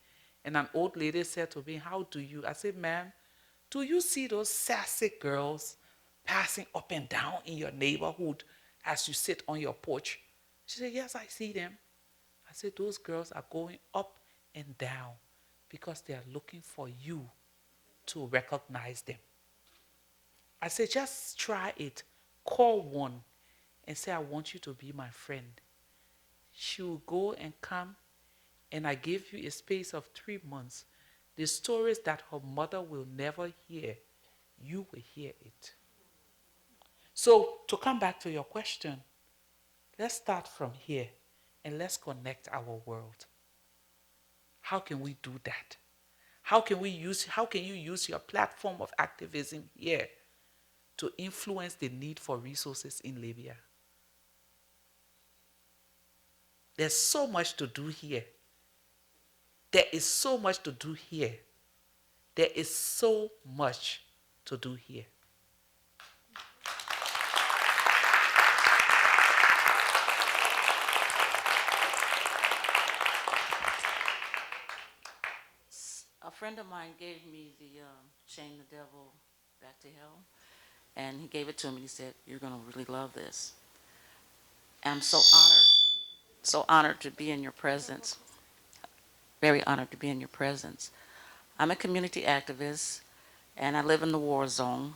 and an old lady said to me, how do you? I said, ma'am, do you see those sassy girls passing up and down in your neighborhood as you sit on your porch? She said, yes, I see them. I said, those girls are going up and down because they are looking for you to recognize them. I said, just try it. Call one and say, I want you to be my friend. She will go and come, and I give you a space of 3 months. The stories that her mother will never hear, you will hear it. So to come back to your question, let's start from here and let's connect our world. How can we do that? How can you use your platform of activism here to influence the need for resources in Libya? There's so much to do here. There is so much to do here. There is so much to do here. A friend of mine gave me the Shame the Devil Back to Hell, and he gave it to me. He said, you're going to really love this. I'm so honored to be in your presence, very honored to be in your presence. I'm a community activist, and I live in the war zone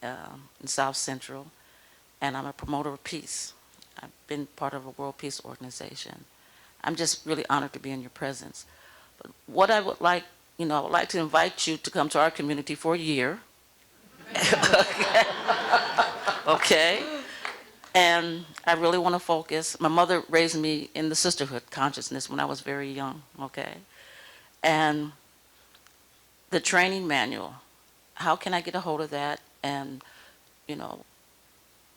in South Central, and I'm a promoter of peace. I've been part of a World Peace Organization. I'm just really honored to be in your presence. But what I would like, I would like to invite you to come to our community for a year. Okay? And I really want to focus. My mother raised me in the sisterhood consciousness when I was very young, okay? And the training manual, how can I get a hold of that and,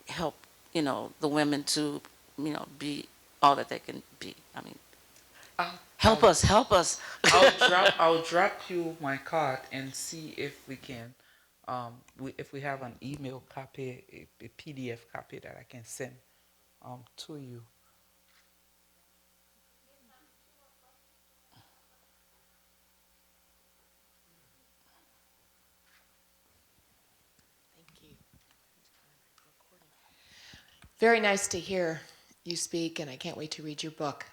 help, the women to, be all that they can be? I mean, help us. I'll drop you my card and see if we can, if we have an email copy, a PDF copy that I can send to you. Very nice to hear you speak, and I can't wait to read your book.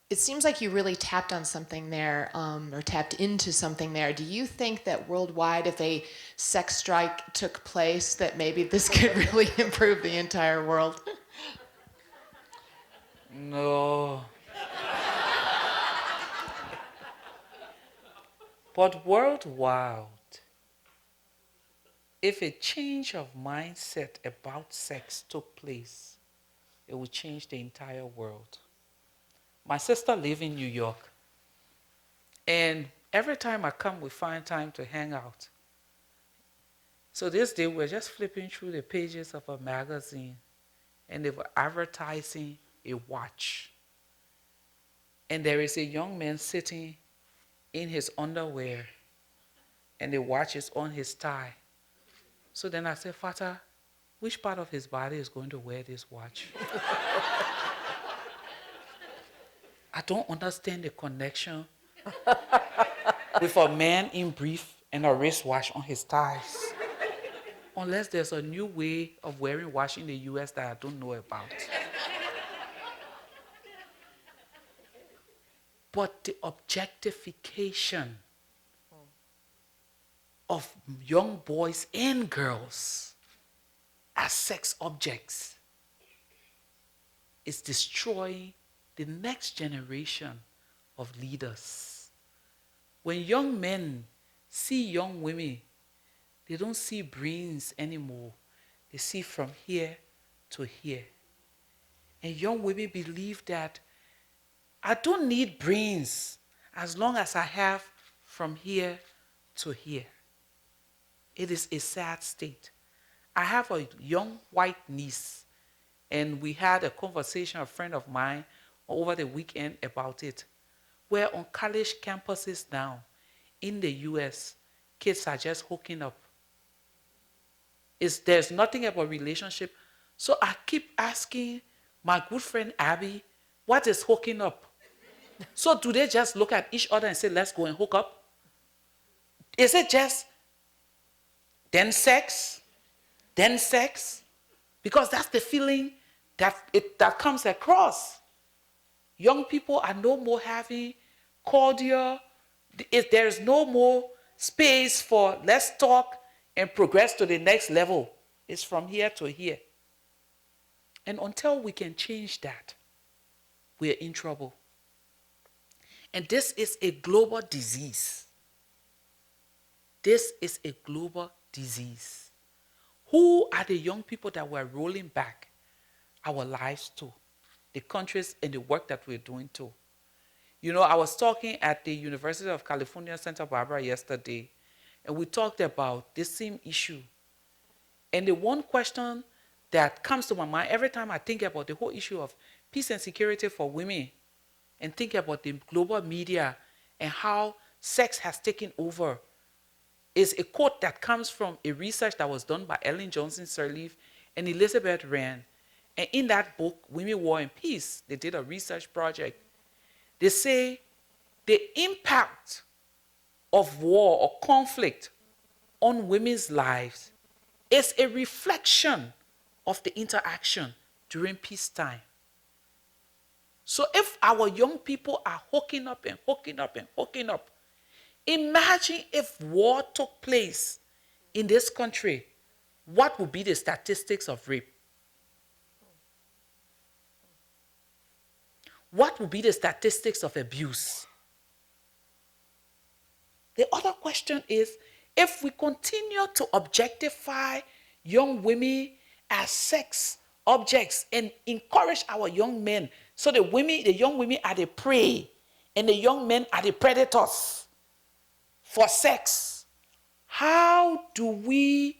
It seems like you really tapped on something there, or tapped into something there. Do you think that worldwide, if a sex strike took place, that maybe this could really improve the entire world? No. But worldwide, if a change of mindset about sex took place, it would change the entire world. My sister lives in New York, and every time I come, we find time to hang out. So this day, we're just flipping through the pages of a magazine, and they were advertising a watch. And there is a young man sitting in his underwear, and the watch is on his thigh. So then I said, Fata, which part of his body is going to wear this watch? I don't understand the connection with a man in brief and a wristwatch on his thighs. Unless there's a new way of wearing watch in the US that I don't know about. But the objectification of young boys and girls as sex objects is destroying the next generation of leaders. When young men see young women, they don't see brains anymore. They see from here to here. And young women believe that I don't need brains as long as I have from here to here. It is a sad state. I have a young white niece, and we had a conversation, a friend of mine, over the weekend about it, where on college campuses now in the US, kids are just hooking up. There's nothing about relationship. So I keep asking my good friend Abby, what is hooking up? So do they just look at each other and say, let's go and hook up? Is it just then sex? Then sex? Because that's the feeling that comes across. Young people are no more having cordial. There is no more space for let's talk and progress to the next level. It's from here to here. And until we can change that, we're in trouble. And this is a global disease. This is a global disease. Who are the young people that we're rolling back our lives to? The countries and the work that we're doing to. You know, I was talking at the University of California, Santa Barbara yesterday, and we talked about this same issue. And the one question that comes to my mind every time I think about the whole issue of peace and security for women, and think about the global media and how sex has taken over, is a quote that comes from a research that was done by Ellen Johnson Sirleaf and Elizabeth Rand. And in that book, Women, War, and Peace, they did a research project. They say the impact of war or conflict on women's lives is a reflection of the interaction during peacetime. So if our young people are hooking up and hooking up and hooking up, imagine if war took place in this country, what would be the statistics of rape? What would be the statistics of abuse? The other question is, if we continue to objectify young women as sex objects and encourage our young men, so the young women are the prey and the young men are the predators for sex, how do we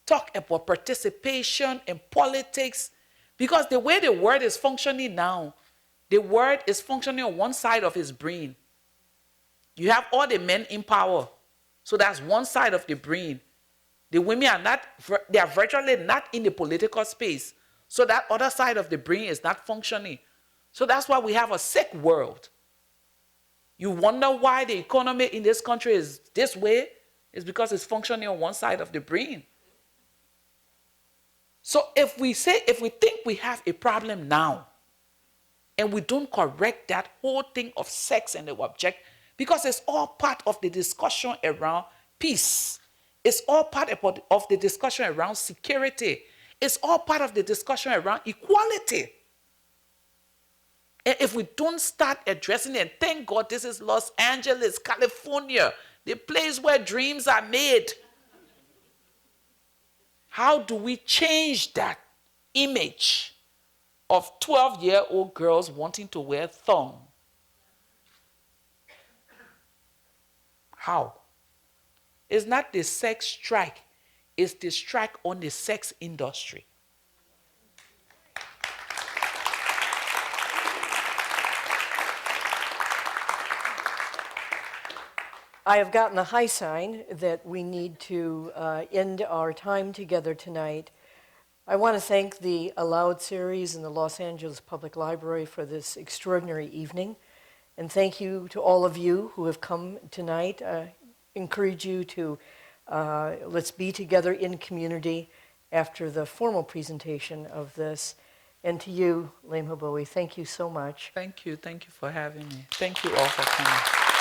talk about participation in politics? Because the way the world is functioning now, the world is functioning on one side of his brain. You have all the men in power. So that's one side of the brain. The women they are virtually not in the political space. So that other side of the brain is not functioning. So that's why we have a sick world. You wonder why the economy in this country is this way? It's because it's functioning on one side of the brain. So if we think we have a problem now, and we don't correct that whole thing of sex and the object, because it's all part of the discussion around peace. It's all part of the discussion around security. It's all part of the discussion around equality. And if we don't start addressing it, thank God this is Los Angeles, California, the place where dreams are made. How do we change that image of 12-year-old girls wanting to wear thong? How? It's not the sex strike, it's the strike on the sex industry. I have gotten the high sign that we need to end our time together tonight. I want to thank the Aloud series and the Los Angeles Public Library for this extraordinary evening. And thank you to all of you who have come tonight. Encourage you to let's be together in community after the formal presentation of this. And to you, Leymah Gbowee, thank you so much. Thank you for having me. Thank you all for coming.